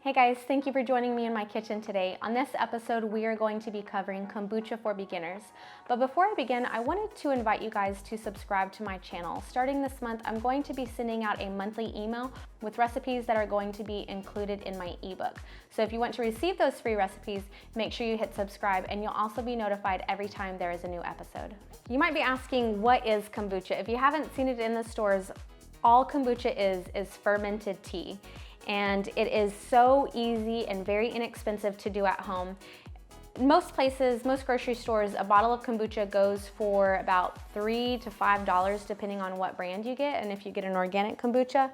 Hey guys, thank you for joining me in my kitchen today. On this episode, we are going to be covering kombucha for beginners. But before I begin, I wanted to invite you guys to subscribe to my channel. Starting this month, I'm going to be sending out a monthly email with recipes that are going to be included in my ebook. So if you want to receive those free recipes, make sure you hit subscribe and you'll also be notified every time there is a new episode. You might be asking, what is kombucha? If you haven't seen it in the stores, all kombucha is fermented tea. And it is so easy and very inexpensive to do at home. Most places, most grocery stores, a bottle of kombucha goes for about $3 to $5 depending on what brand you get and if you get an organic kombucha.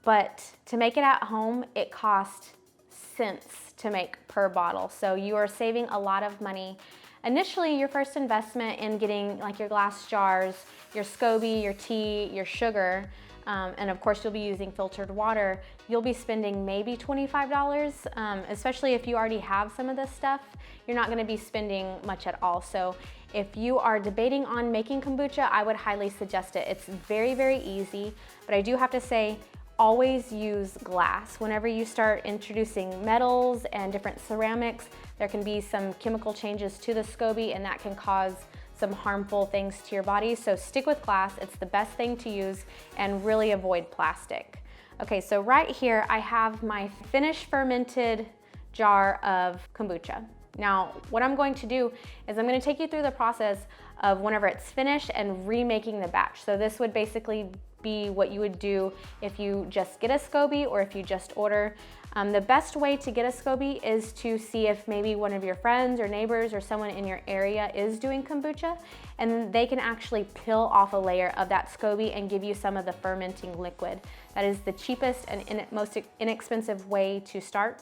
But to make it at home, it costs cents to make per bottle. So you are saving a lot of money. Initially, your first investment in getting like your glass jars, your Scoby, your tea, your sugar, and of course you'll be using filtered water, you'll be spending maybe $25, especially if you already have some of this stuff. You're not gonna be spending much at all. So if you are debating on making kombucha, I would highly suggest it. It's very, very easy, but I do have to say, always use glass. Whenever you start introducing metals and different ceramics, there can be some chemical changes to the Scoby and that can cause some harmful things to your body. So stick with glass, it's the best thing to use, and really avoid plastic. Okay, so right here I have my finished fermented jar of kombucha. Now, what I'm going to do is I'm going to take you through the process of whenever it's finished and remaking the batch. So this would basically be what you would do if you just get a Scoby or if you just order. The best way to get a Scoby is to see if maybe one of your friends or neighbors or someone in your area is doing kombucha, and they can actually peel off a layer of that Scoby and give you some of the fermenting liquid. That is the cheapest and most inexpensive way to start.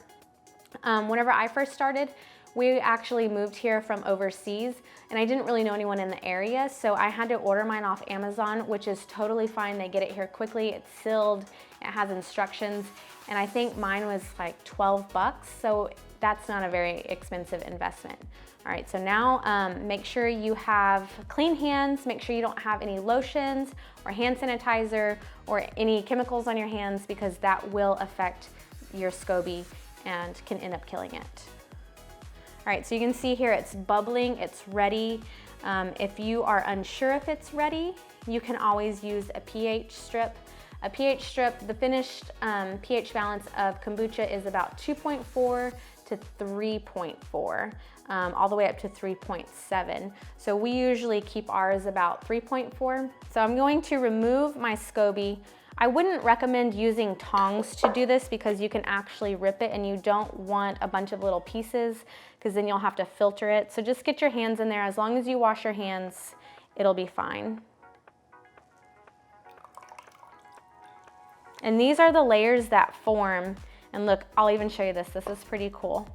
Whenever I first started, we actually moved here from overseas and I didn't really know anyone in the area, so I had to order mine off Amazon, which is totally fine. They get it here quickly, it's sealed, it has instructions, and I think mine was like 12 bucks, so that's not a very expensive investment. All right, so now make sure you have clean hands, make sure you don't have any lotions or hand sanitizer or any chemicals on your hands because that will affect your Scoby and can end up killing it. All right, so you can see here it's bubbling, it's ready. If you are unsure if it's ready, you can always use a pH strip. A pH strip, the finished pH balance of kombucha is about 2.4 to 3.4, all the way up to 3.7. So we usually keep ours about 3.4. So I'm going to remove my Scoby. I wouldn't recommend using tongs to do this because you can actually rip it and you don't want a bunch of little pieces because then you'll have to filter it. So just get your hands in there. As long as you wash your hands, it'll be fine. And these are the layers that form. And look, I'll even show you this. This is pretty cool.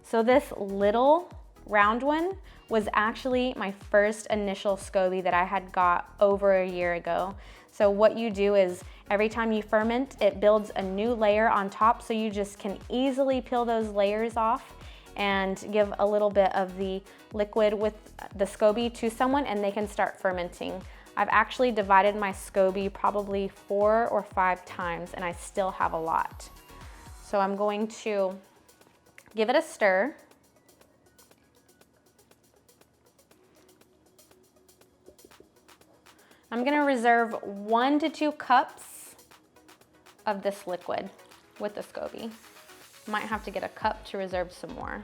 So this little round one was actually my first initial Scoby that I had got over a year ago. So what you do is every time you ferment, it builds a new layer on top, so you just can easily peel those layers off and give a little bit of the liquid with the Scoby to someone and they can start fermenting. I've actually divided my Scoby probably 4 or 5 times and I still have a lot. So I'm going to give it a stir. I'm gonna reserve 1 to 2 cups of this liquid with the Scoby. Might have to get a cup to reserve some more.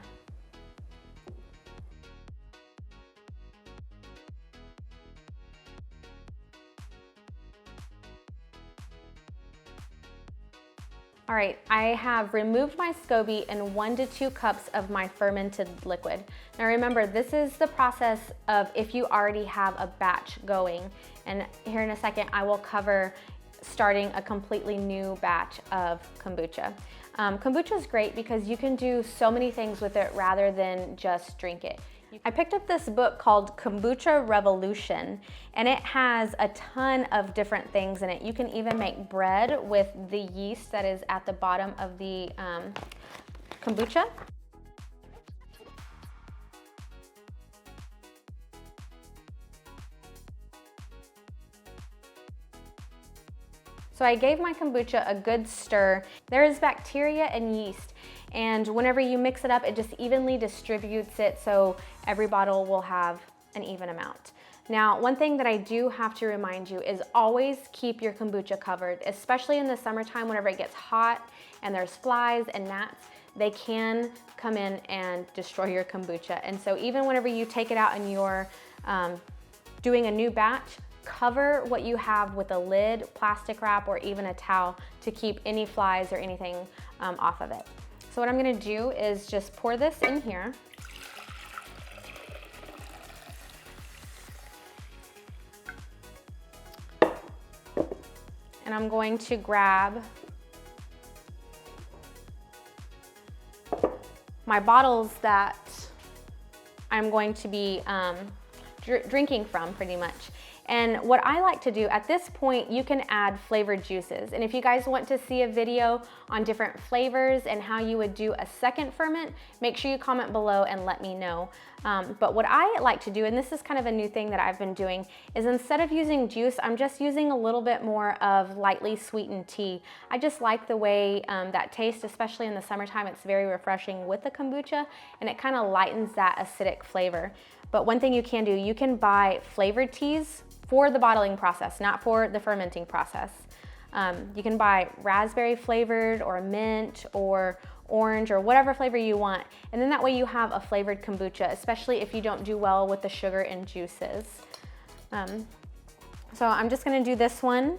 All right, I have removed my Scoby and 1 to 2 cups of my fermented liquid. Now remember, this is the process of if you already have a batch going. And here in a second, I will cover starting a completely new batch of kombucha. Kombucha is great because you can do so many things with it rather than just drink it. I picked up this book called Kombucha Revolution, and it has a ton of different things in it. You can even make bread with the yeast that is at the bottom of the kombucha. So I gave my kombucha a good stir. There is bacteria and yeast, and whenever you mix it up, it just evenly distributes it so every bottle will have an even amount. Now, one thing that I do have to remind you is always keep your kombucha covered, especially in the summertime whenever it gets hot and there's flies and gnats. They can come in and destroy your kombucha. And so even whenever you take it out and you're doing a new batch, cover what you have with a lid, plastic wrap, or even a towel to keep any flies or anything off of it. So what I'm gonna do is just pour this in here. And I'm going to grab my bottles that I'm going to be drinking from pretty much. And what I like to do at this point, you can add flavored juices. And if you guys want to see a video on different flavors and how you would do a second ferment, make sure you comment below and let me know. But what I like to do, and this is kind of a new thing that I've been doing, is instead of using juice, I'm just using a little bit more of lightly sweetened tea. I just like the way that tastes, especially in the summertime. It's very refreshing with the kombucha, and it kind of lightens that acidic flavor. But one thing you can do, you can buy flavored teas for the bottling process, not for the fermenting process. You can buy raspberry flavored or mint or orange or whatever flavor you want. And then that way you have a flavored kombucha, especially if you don't do well with the sugar and juices. So I'm just gonna do this one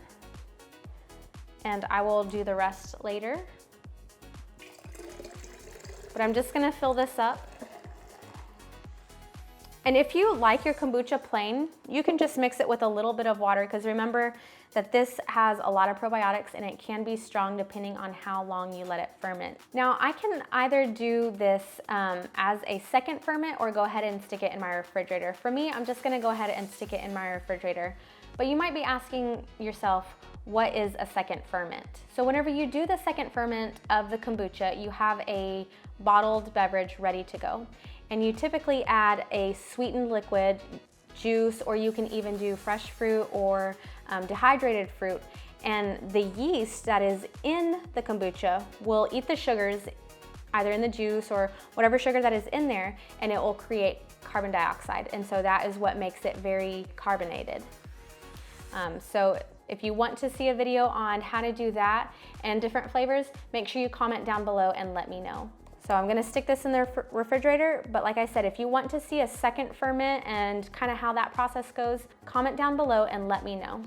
and I will do the rest later. But I'm just gonna fill this up. And if you like your kombucha plain, you can just mix it with a little bit of water, because remember that this has a lot of probiotics and it can be strong depending on how long you let it ferment. Now I can either do this as a second ferment or go ahead and stick it in my refrigerator. For me, I'm just gonna go ahead and stick it in my refrigerator. But you might be asking yourself, what is a second ferment? So whenever you do the second ferment of the kombucha, you have a bottled beverage ready to go. And you typically add a sweetened liquid, juice, or you can even do fresh fruit or dehydrated fruit. And the yeast that is in the kombucha will eat the sugars, either in the juice or whatever sugar that is in there, and it will create carbon dioxide. And so that is what makes it very carbonated. So if you want to see a video on how to do that and different flavors, make sure you comment down below and let me know. So I'm gonna stick this in the refrigerator, but like I said, if you want to see a second ferment and kind of how that process goes, comment down below and let me know.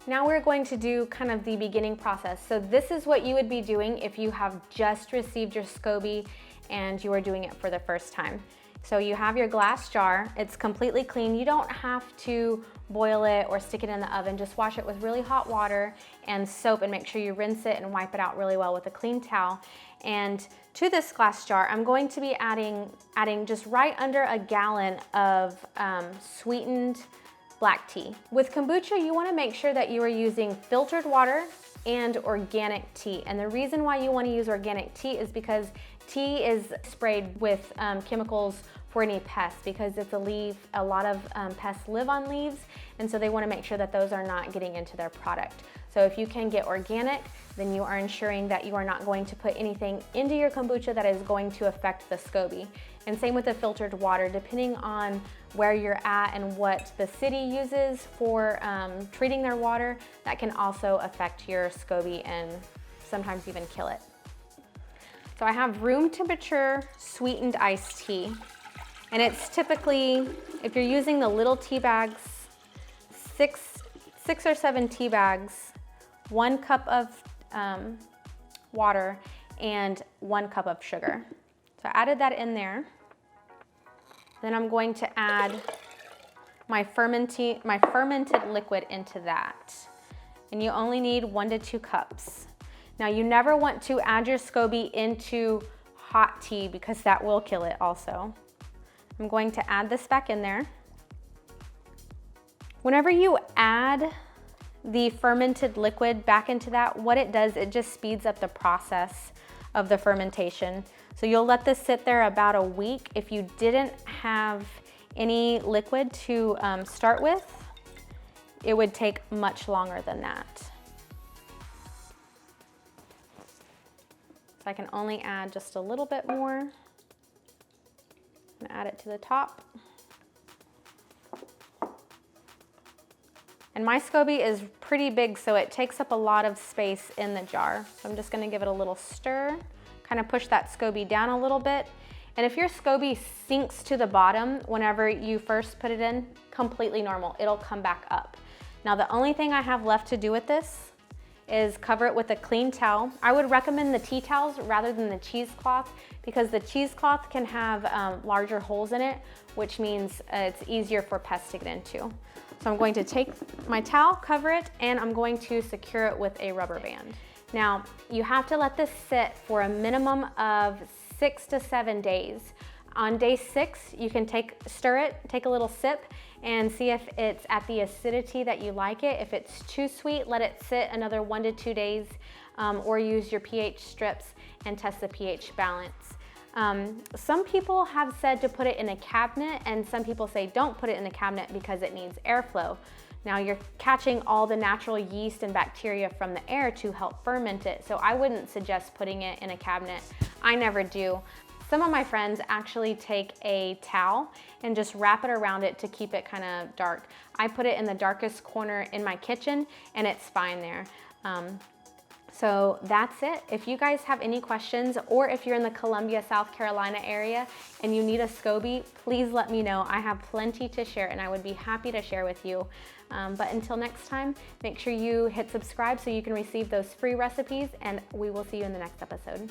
Now we're going to do kind of the beginning process. So this is what you would be doing if you have just received your Scoby and you are doing it for the first time. So you have your glass jar, it's completely clean. You don't have to boil it or stick it in the oven. Just wash it with really hot water and soap and make sure you rinse it and wipe it out really well with a clean towel. And to this glass jar, I'm going to be adding just right under a gallon of sweetened black tea. With kombucha, you wanna make sure that you are using filtered water and organic tea. And the reason why you wanna use organic tea is because tea is sprayed with chemicals for any pests, because it's a leaf. A lot of pests live on leaves, and so they wanna make sure that those are not getting into their product. So if you can get organic, then you are ensuring that you are not going to put anything into your kombucha that is going to affect the Scoby. And same with the filtered water, depending on where you're at and what the city uses for treating their water, that can also affect your Scoby and sometimes even kill it. So I have room temperature sweetened iced tea. And it's typically, if you're using the little tea bags, six or seven tea bags, 1 cup of water, and 1 cup of sugar. So I added that in there. Then I'm going to add my fermented liquid into that. And you only need 1 to 2 cups. Now you never want to add your Scoby into hot tea because that will kill it also. I'm going to add this back in there. Whenever you add the fermented liquid back into that, what it does, it just speeds up the process of the fermentation. So you'll let this sit there about a week. If you didn't have any liquid to start with, it would take much longer than that. So I can only add just a little bit more. And add it to the top. And my Scoby is pretty big, so it takes up a lot of space in the jar. So I'm just gonna give it a little stir, kind of push that Scoby down a little bit. And if your Scoby sinks to the bottom whenever you first put it in, completely normal, it'll come back up. Now the only thing I have left to do with this is cover it with a clean towel. I would recommend the tea towels rather than the cheesecloth because the cheesecloth can have larger holes in it, which means it's easier for pests to get into. So I'm going to take my towel, cover it, and I'm going to secure it with a rubber band. Now, you have to let this sit for a minimum of 6 to 7 days. On day 6, you can stir it, take a little sip, and see if it's at the acidity that you like it. If it's too sweet, let it sit another 1 to 2 days, or use your pH strips and test the pH balance. Some people have said to put it in a cabinet, and some people say don't put it in the cabinet because it needs airflow. Now you're catching all the natural yeast and bacteria from the air to help ferment it, so I wouldn't suggest putting it in a cabinet. I never do. Some of my friends actually take a towel and just wrap it around it to keep it kind of dark. I put it in the darkest corner in my kitchen and it's fine there. So that's it. If you guys have any questions, or if you're in the Columbia, South Carolina area and you need a Scoby, please let me know. I have plenty to share and I would be happy to share with you. But until next time, make sure you hit subscribe so you can receive those free recipes, and we will see you in the next episode.